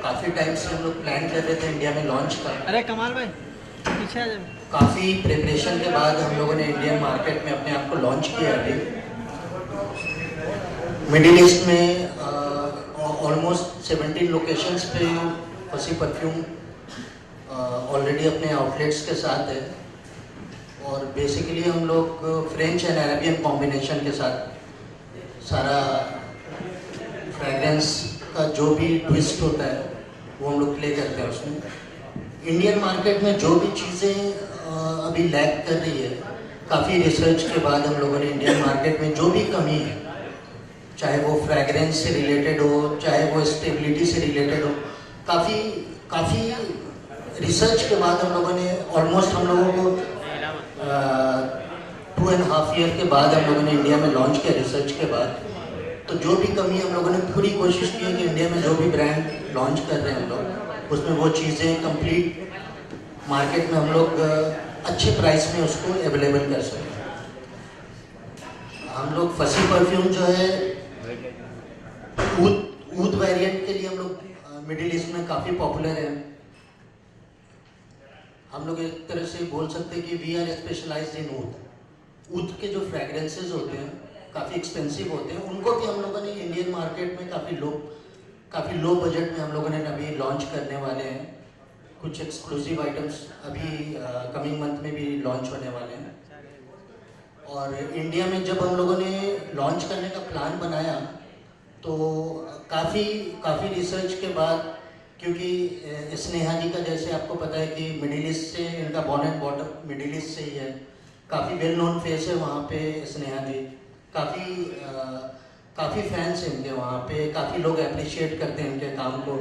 काफ़ी टाइम से हम लोग प्लान कर रहे थे इंडिया में लॉन्च का। अरे कमाल भाई पीछे आ जाओ। काफ़ी प्रिपरेशन के बाद हम लोगों ने इंडियन मार्केट में अपने आप को लॉन्च किया अभी। मिडिल ईस्ट में ऑलमोस्ट 17 लोकेशंस पे फसी परफ्यूम ऑलरेडी अपने आउटलेट्स के साथ है, और बेसिकली हम लोग फ्रेंच एंड अरेबियन कॉम्बिनेशन के साथ सारा फ्रेगरेंस का जो भी ट्विस्ट होता है वो हम लोग प्ले करते हैं उसमें। इंडियन मार्केट में जो भी चीज़ें अभी लैग कर रही है, काफ़ी रिसर्च के बाद हम लोगों ने इंडियन मार्केट में जो भी कमी है, चाहे वो फ्रेगरेंस से रिलेटेड हो, चाहे वो स्टेबिलिटी से रिलेटेड हो, काफ़ी रिसर्च के बाद हम लोगों ने ऑलमोस्ट हम लोगों को 2.5 ईयर के बाद हम लोगों ने इंडिया में लॉन्च किया रिसर्च के बाद। तो जो भी कमी हम लोगों ने पूरी कोशिश की है कि इंडिया में जो भी ब्रांड लॉन्च कर रहे हैं हम लोग, उसमें वो चीज़ें कंप्लीट मार्केट में हम लोग अच्छे प्राइस में उसको अवेलेबल कर सकें। हम लोग फसी परफ्यूम जो है ऊद वेरिएंट के लिए हम लोग मिडिल ईस्ट में काफ़ी पॉपुलर है। हम लोग एक तरह से बोल सकते हैं कि वी आर स्पेशलाइज्ड इन ऊद के जो फ्रेगरेंसेस होते हैं काफ़ी एक्सपेंसिव होते हैं, उनको भी हम लोगों ने इंडियन मार्केट में काफ़ी लो बजट में हम लोगों ने अभी लॉन्च करने वाले हैं। कुछ एक्सक्लूसिव आइटम्स अभी कमिंग मंथ में भी लॉन्च होने वाले हैं। और इंडिया में जब हम लोगों ने लॉन्च करने का प्लान बनाया तो काफ़ी रिसर्च के बाद, क्योंकि स्नेहा जी का जैसे आपको पता है कि मिडिल ईस्ट से इनका born and bottom middle east से ही है, काफ़ी वेल नोन फेस है वहाँ पे स्नेहा जी। काफ़ी फैंस हैं इनके वहाँ पे, काफ़ी लोग अप्रिशिएट करते हैं इनके काम को।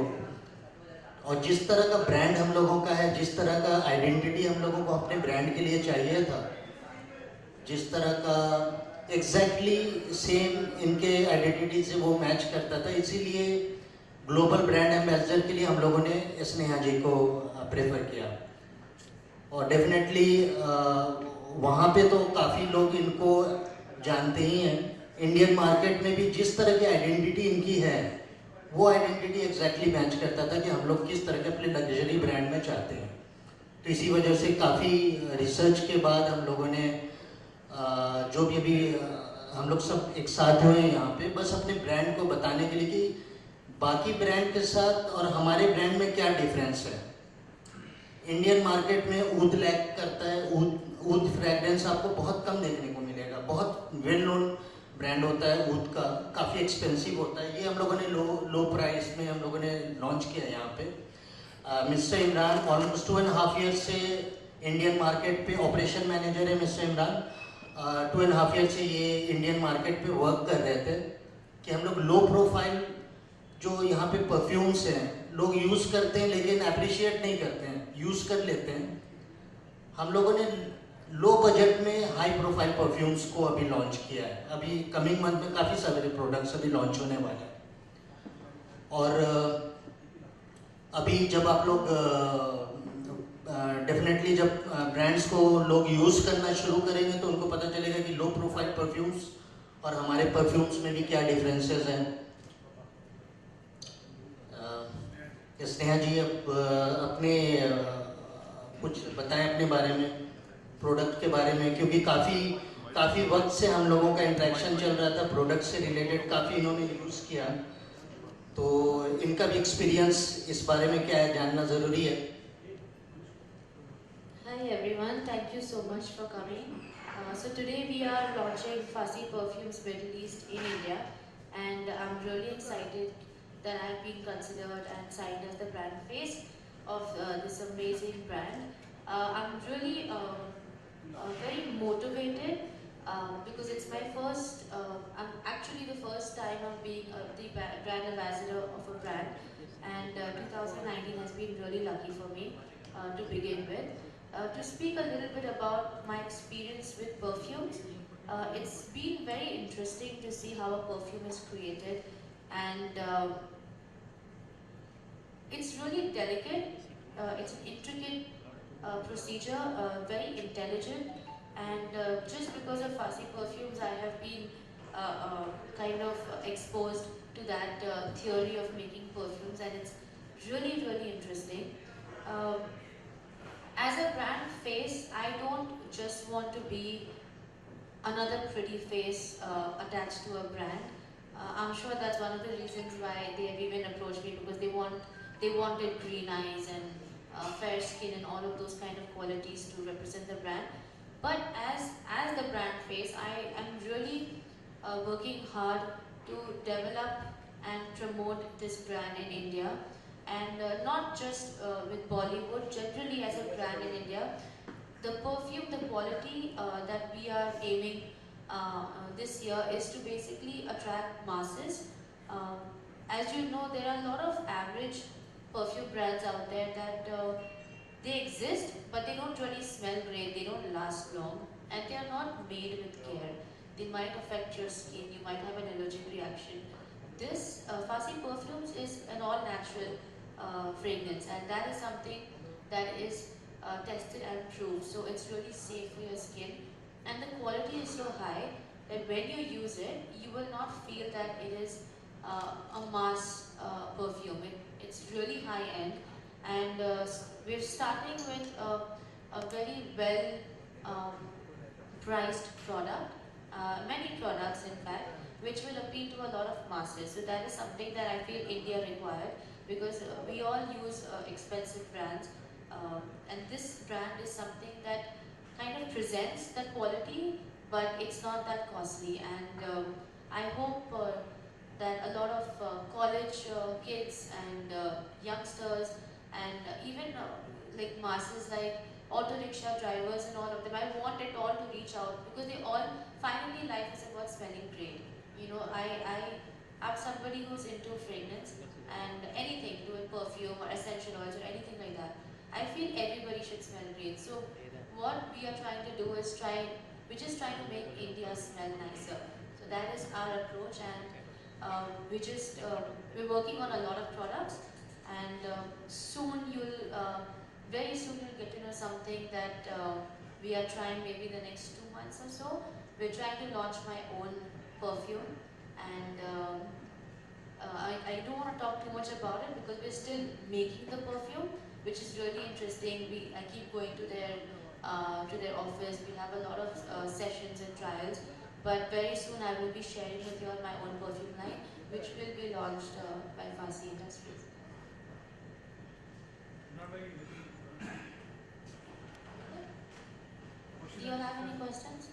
और जिस तरह का ब्रांड हम लोगों का है, जिस तरह का आइडेंटिटी हम लोगों को अपने ब्रांड के लिए चाहिए था, जिस तरह का एग्जैक्टली सेम इनके आइडेंटिटी से वो मैच करता था, इसीलिए ग्लोबल ब्रांड एम्बेसडर के लिए हम लोगों ने स्नेहा जी को प्रेफर किया। और डेफिनेटली वहाँ पे तो काफ़ी लोग इनको जानते ही हैं। इंडियन मार्केट में भी जिस तरह की आइडेंटिटी इनकी है, वो आइडेंटिटी एग्जैक्टली मैच करता था कि हम लोग किस तरह के अपने लग्जरी ब्रांड में चाहते हैं। तो इसी वजह से काफ़ी रिसर्च के बाद हम लोगों ने जो भी अभी हम लोग सब एक साथ हुए हैं यहाँ पे, बस अपने ब्रांड को बताने के लिए कि बाकी ब्रांड के साथ और हमारे ब्रांड में क्या डिफरेंस है। इंडियन मार्केट में ऊद लैग करता है, ऊद फ्रेगरेंस आपको बहुत कम देखने को मिलेगा। बहुत वेल नोन ब्रांड होता है ऊद का, काफ़ी एक्सपेंसिव होता है। ये हम लोगों ने लो प्राइस में हम लोगों ने लॉन्च किया यहाँ पे। मिस्टर इमरान ऑलमोस्ट 2.5 ईयर से इंडियन मार्केट पे ऑपरेशन मैनेजर है। मिस्टर इमरान 2.5 ईयर से ये इंडियन मार्केट पे वर्क कर रहे थे कि हम लोग लो प्रोफाइल जो यहाँ पे परफ्यूम्स हैं लोग यूज़ करते हैं लेकिन अप्रिशिएट नहीं करते हैं, यूज़ कर लेते हैं। हम लोगों ने लो बजट में हाई प्रोफाइल परफ्यूम्स को अभी लॉन्च किया है। अभी कमिंग मंथ में काफ़ी सारे प्रोडक्ट्स अभी लॉन्च होने वाले हैं। और अभी जब आप लोग डेफिनेटली जब ब्रांड्स को लोग यूज़ करना शुरू करेंगे तो उनको पता चलेगा कि लो प्रोफाइल परफ्यूम्स और हमारे परफ्यूम्स में भी क्या डिफरेंसेस हैं। स्नेहा जी अब अपने कुछ बताएं अपने बारे में, प्रोडक्ट के बारे में, क्योंकि काफ़ी वक्त से हम लोगों का इंटरेक्शन चल रहा था प्रोडक्ट से रिलेटेड, काफ़ी इन्होंने यूज़ किया, तो इनका भी एक्सपीरियंस इस बारे में क्या है जानना ज़रूरी है। Hi everyone, thank you so much for coming. So today we are launching Fussy Perfumes Middle East in India, and I'm really excited that I've been considered and signed as the brand face of this amazing brand. I'm really very motivated because it's my first, I'm actually the first time I'm being the brand ambassador of a brand, and 2019 has been really lucky for me to begin with. To speak a little bit about my experience with perfumes, it's been very interesting to see how a perfume is created, and it's really delicate, it's an intricate procedure, very intelligent, and just because of fussy perfumes, I have been kind of exposed to that theory of making perfumes, and it's really, really interesting. Um, as a brand face, I don't just want to be another pretty face attached to a brand. I'm sure that's one of the reasons why they have even approached me, because they wanted green eyes and fair skin and all of those kind of qualities to represent the brand. But as the brand face, I am really working hard to develop and promote this brand in India, and not just with Bollywood, generally as a brand in India. The perfume, the quality that we are aiming this year is to basically attract masses. Um, as you know, there are a lot of average perfume brands out there that they exist, but they don't really smell great, they don't last long, and they are not made with care. They might affect your skin, you might have an allergic reaction. This Fasi Perfumes is an all natural fragrance, and that is something that is tested and proved, so it's really safe for your skin. And the quality is so high that when you use it, you will not feel that it is a mass perfume. It's really high end, and we're starting with a very well um, priced product, many products in fact, which will appeal to a lot of masses. So that is something that I feel India required, because we all use expensive brands, and this brand is something that kind of presents that quality, but it's not that costly. And I hope that a lot of college kids and youngsters and even like masses like auto rickshaw drivers and all of them, I want it all to reach out, because they all, finally life is about smelling great. You know, I'm somebody who's into fragrance and anything, do with perfume or essential oils or anything like that. I feel everybody should smell great. So what we are trying to do is we're just trying to make India smell nicer. So that is our approach, and we're working on a lot of products, and very soon you'll get to know something that we are trying maybe the next 2 months or so. We're trying to launch my own perfume, and I don't want to talk too much about it because we're still making the perfume, which is really interesting. I keep going to their office. We have a lot of sessions and trials, but very soon I will be sharing with you all my own perfume line, which will be launched by Fasi Industries. Do you all have any questions?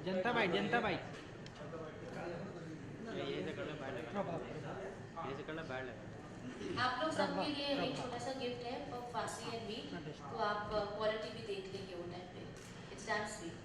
Janata bite ये से करना bad लगा, ये से करना bad लगा। आप लोग सबके लिए एक छोटा सा गिफ्ट है फॉर फासी एंड मी, तो आप क्वालिटी भी देख लेंगे वो टाइम पे। It's damn sweet.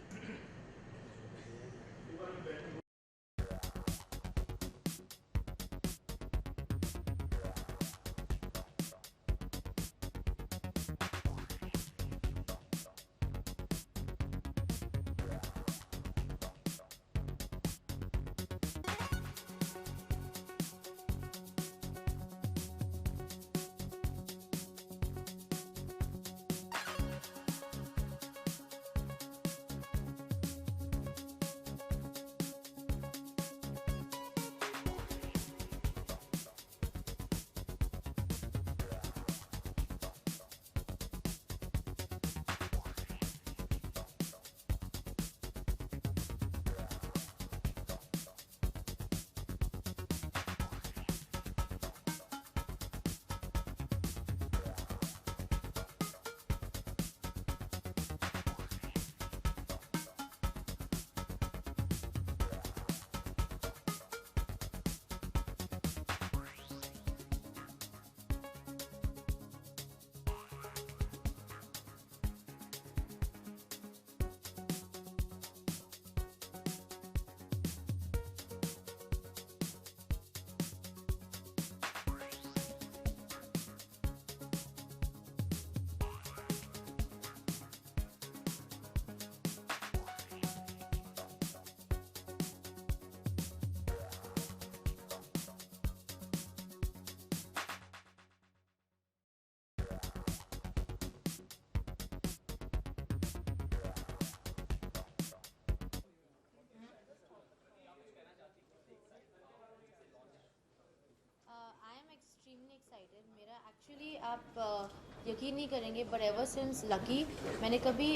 आप यकीन नहीं करेंगे, बट एवर सिंस लकी मैंने कभी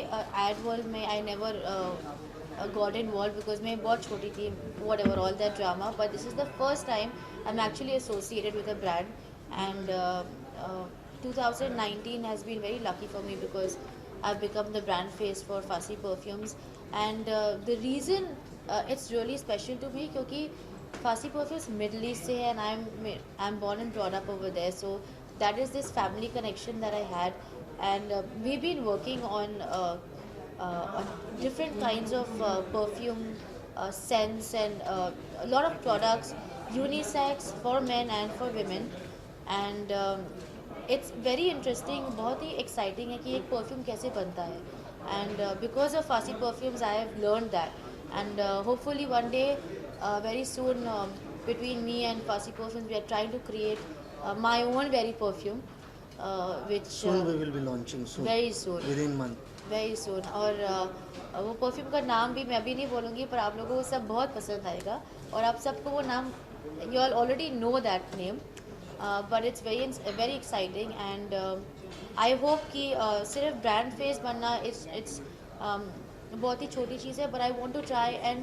एड वर्ल्ड में I never got involve because मैं बहुत छोटी थी, what ever all that drama, but this is the first time I am actually associated with a brand and 2019 has been very lucky for me because I've become the brand face for Fasi Perfumes, and the reason it's really special to me क्योंकि Fasi Perfumes Middle East से है and I'm born and brought up over there, so that is this family connection that I had, and we've been working on different kinds of perfume scents and a lot of products unisex for men and for women, and it's very interesting, बहुत ही exciting है कि एक perfume कैसे बनता है, and because of फासी perfumes I have learn that, and hopefully one day very soon between me and Fasi Perfumes we are trying to create my own very perfume which soon we will be launching soon, very soon, within month, very soon, और वो perfume का नाम भी मैं अभी नहीं बोलूँगी, पर आप लोगों को सब बहुत पसंद आएगा और आप सबको वो नाम, you all already know that name, but it's very exciting, and I hope कि सिर्फ brand face बनना it's बहुत ही छोटी चीज़ है, but I want to try and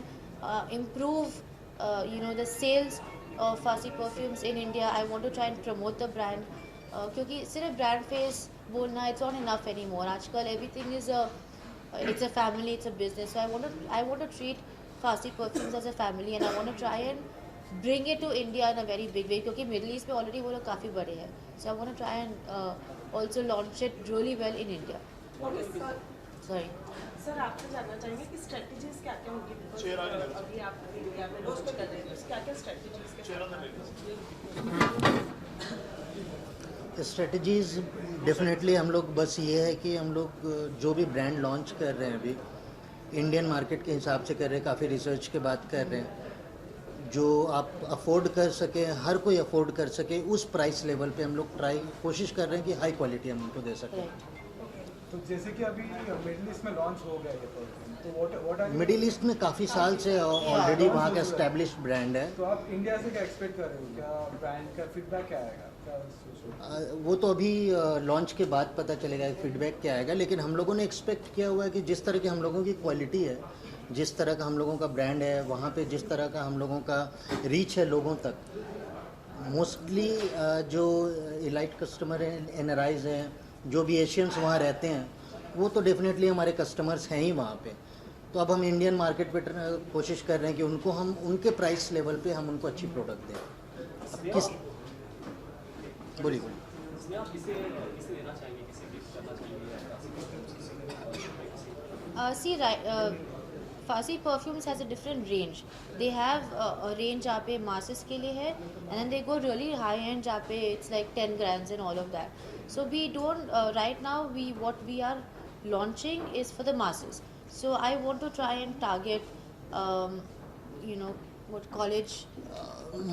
improve the sales of Fasi Perfumes in India. I want to try and promote the brand, क्योंकि सिर्फ brand face बोलना it's not enough anymore. आजकल everything is it's a family, it's a business, so I want to treat Fasi Perfumes as a family, and I want to try and bring it to India in a very big way, क्योंकि middle east में already वो लोग काफ़ी बड़े हैं, so I want to try and also launch it really well in India. Sorry. Sir आपसे जानना चाहेंगे कि स्ट्रेटजीज क्या क्या होगी, बिकॉज अभी आप इंडिया में लॉन्च कर रहे हैं, क्या क्या स्ट्रेटजीज के स्ट्रेटजीज डेफिनेटली हम लोग बस ये है कि हम लोग जो भी ब्रांड लॉन्च कर रहे हैं अभी इंडियन मार्केट के हिसाब से कर रहे हैं, काफ़ी रिसर्च के बाद कर रहे हैं, जो आप अफोर्ड कर सके, हर कोई अफोर्ड कर सके उस प्राइस लेवल पे हम लोग कोशिश कर रहे हैं कि हाई क्वालिटी हम उनको दे सकें। तो जैसे कि अभी मिडिल ईस्ट में लॉन्च हो गया है तो व्हाट आर मिडिल ईस्ट में काफ़ी साल से ऑलरेडी वहाँ का एस्टेब्लिश्ड ब्रांड है, तो आप इंडिया से क्या एक्सपेक्ट कर रहे हो, क्या ब्रांड का फीडबैक क्या आएगा, क्या वो तो अभी लॉन्च के बाद पता चलेगा फीडबैक क्या आएगा, लेकिन हम लोगों ने एक्सपेक्ट किया हुआ है कि जिस तरह की हम लोगों की क्वालिटी है, जिस तरह का हम लोगों का ब्रांड है, वहाँ पे जिस तरह का हम लोगों का रीच है लोगों तक, मोस्टली जो इलाइट कस्टमर हैं, एनआरआईज हैं, जो भी एशियंस वहाँ रहते हैं, वो तो डेफिनेटली हमारे कस्टमर्स हैं ही वहाँ पे। तो अब हम इंडियन मार्केट पे कोशिश कर रहे हैं कि उनको हम उनके प्राइस लेवल पे हम उनको अच्छी प्रोडक्ट दें। किस बोलिए See, Fasi Perfumes has a different range. They have a range जहाँ पे masses के लिए है, and then they go really high end जहाँ पे it's like 10 grams and all of that. So we don't right now what we are launching is for the masses. So I want to try and target what college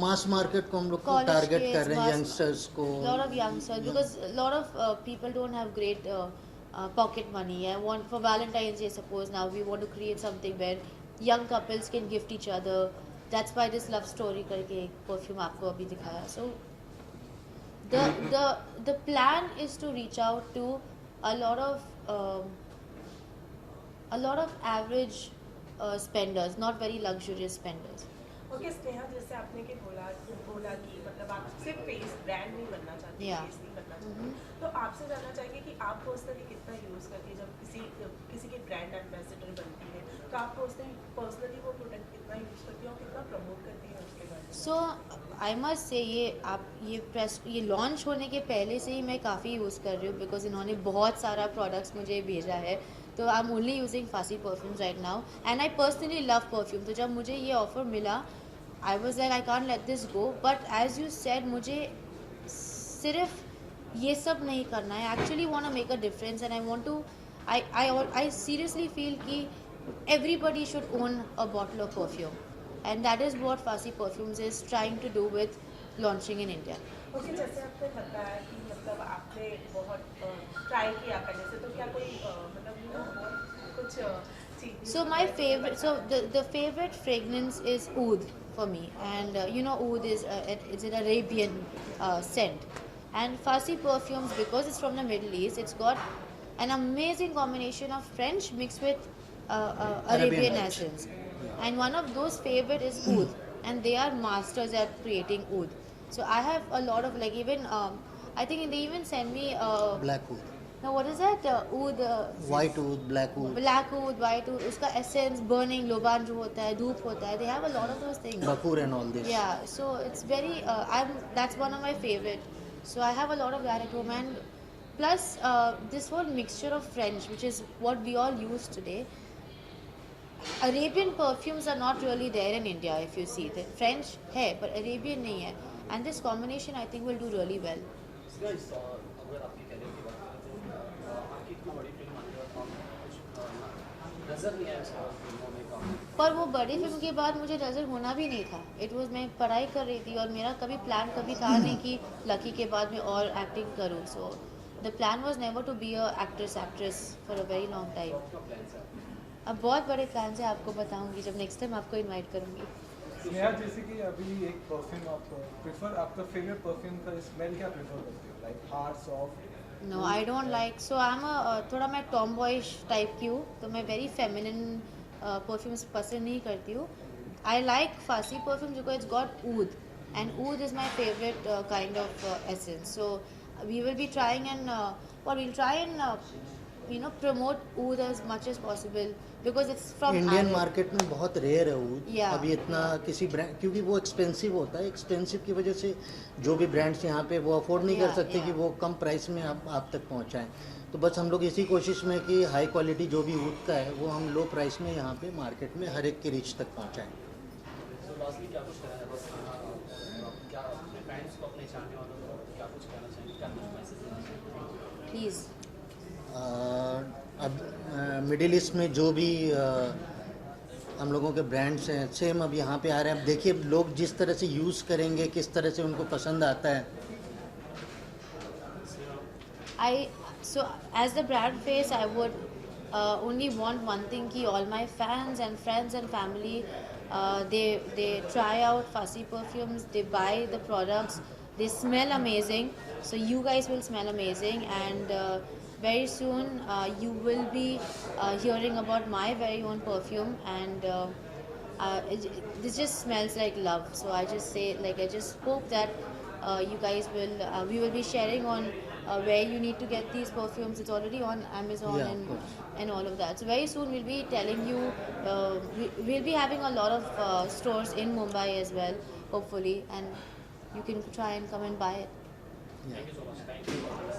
mass market को हम लोग college target kids, कर रहे हैं, mass- youngsters को। lot of youngsters, because a lot of people don't have great pocket money. I want for Valentine's Day, suppose now we want to create something where young couples can gift each other. That's why this love story करके एक perfume आपको अभी दिखाया. So the plan is to reach out to a lot of average spenders, not very luxurious spenders. Okay Sneha, जैसे आपने कि बोला कि मतलब आप सिर्फ फेस ब्रांड नहीं बनना चाहते, Yeah. फेस नहीं बनना चाहते, तो आपसे जानना चाहेंगे कि आप पर्सनली कितना यूज़ करती है जब किसी की ब्रांड एम्बेसडर बनती है, तो आप पर्सनली वो प्रोडक्ट कितना यूज़ करती है और कितना प्रमोट करती है उसके बारे में? सो आई मस्ट से ये लॉन्च होने के पहले से ही मैं काफ़ी यूज़ कर रही हूँ, बिकॉज इन्होंने बहुत सारा प्रोडक्ट्स मुझे भेजा है, तो आई एम ओनली यूजिंग फासी perfumes right now, and I personally love perfume. तो जब मुझे ये ऑफर मिला, I was like I can't let this go, but as you said मुझे सिर्फ ये सब नहीं करना है, actually want to make a difference, and I want to I seriously feel कि everybody should own a bottle of perfume, and that is what Fasi Perfumes is trying to do with launching in India. Okay, जैसे आपने बताया कि मतलब आपने बहुत try किया करने से, तो क्या कोई मतलब कुछ चीज़? So my favorite, so the favorite fragrance is oud for me, and oud is it's an Arabian scent. And Farsi perfumes, because it's from the Middle East, it's got an amazing combination of French mixed with Arabian Arabian essence. And one of those favorite is oud, and they are masters at creating oud. So I have a lot of like even I think they even send me Black wood, now what is that oud white wood, black wood, black oud, white oud, uska essence, burning, loban jo hota hai, dhoop hota hai, they have a lot of those things. bakur and all this. Yeah, so it's very that's one of my favorite. So I have a lot of that at home, and plus this whole mixture of French, which is what we all use today. Arabian perfumes are not really there in India if you see. The French hai, but Arabian nahi hai. And this combination I think will do really well. Guys, अगर आपकी career की बात करें तो आपकी इतनी बड़ी film आने के बाद कुछ नज़र नहीं आया ऐसा फिल्मों में काम पर वो बड़ी फिल्म के बाद मुझे नज़र होना भी नहीं था. इट वॉज मैं पढ़ाई कर रही थी और मेरा कभी प्लान कभी था नहीं कि लकी के बाद मैं और एक्टिंग करूँ. So the plan was never to be a actress for a very long time. क्या प्लान्स है अब बहुत बड़े प्लान है, आपको बताऊंगी जब नेक्स्ट टाइम आपको इनवाइट करूंगी. स्नेहा, जैसे कि अभी एक परफ्यूम आप प्रेफर, आपका फेवरेट परफ्यूम का स्मेल क्या प्रेफर करते हो, like hard, soft? No I don't like, so I am थोड़ा मैं टॉम बॉयश टाइप की हूँ, तो मैं वेरी फेमिनिन परफ्यूम्स पसंद नहीं करती हूँ. I like Farsi perfume because it's got oud, and oud is my favourite kind of essence. So we will be trying and we'll try and promote oud as much as possible because it's from Indian Arab. Market में बहुत rare है वो. Yeah. अभी इतना किसी brand, क्योंकि वो expensive होता है, एक्सपेंसिव की वजह से जो भी ब्रांड्स यहाँ पे वो अफोर्ड नहीं कर Yeah, सकते yeah. कि वो कम प्राइस में आप तक पहुँचाएं. तो बस हम लोग इसी कोशिश में कि हाई क्वालिटी जो भी ऊद का है वो हम लो प्राइस में यहाँ पे मार्केट में हर एक की रीच तक पहुँचाएं. तो लास्टली क्या कुछ कहना है बस क्या अपने फैंस को अपने चाहने वालों को क्या कुछ कहना चाहिए, क्या कुछ मैसेज देना चाहिए? Please. अब मिडिल ईस्ट में जो भी हम लोगों के ब्रांड्स हैं सेम अब यहाँ पे आ रहे हैं. अब देखिए लोग जिस तरह से यूज़ करेंगे, किस तरह से उनको पसंद आता है. So as the brand face, I would only want one thing: ki all my fans and friends and family, they try out Farsi perfumes, they buy the products, they smell amazing. So you guys will smell amazing, and very soon you will be hearing about my very own perfume, and this just smells like love. So I just say, like, I just hope that you guys will we will be sharing on where you need to get these perfumes. It's already on Amazon Yeah, of course. and all of that. So very soon we'll be telling you, we'll be having a lot of stores in Mumbai as well, hopefully, and you can try and come and buy it. Yeah. Thank you so much. Thank you.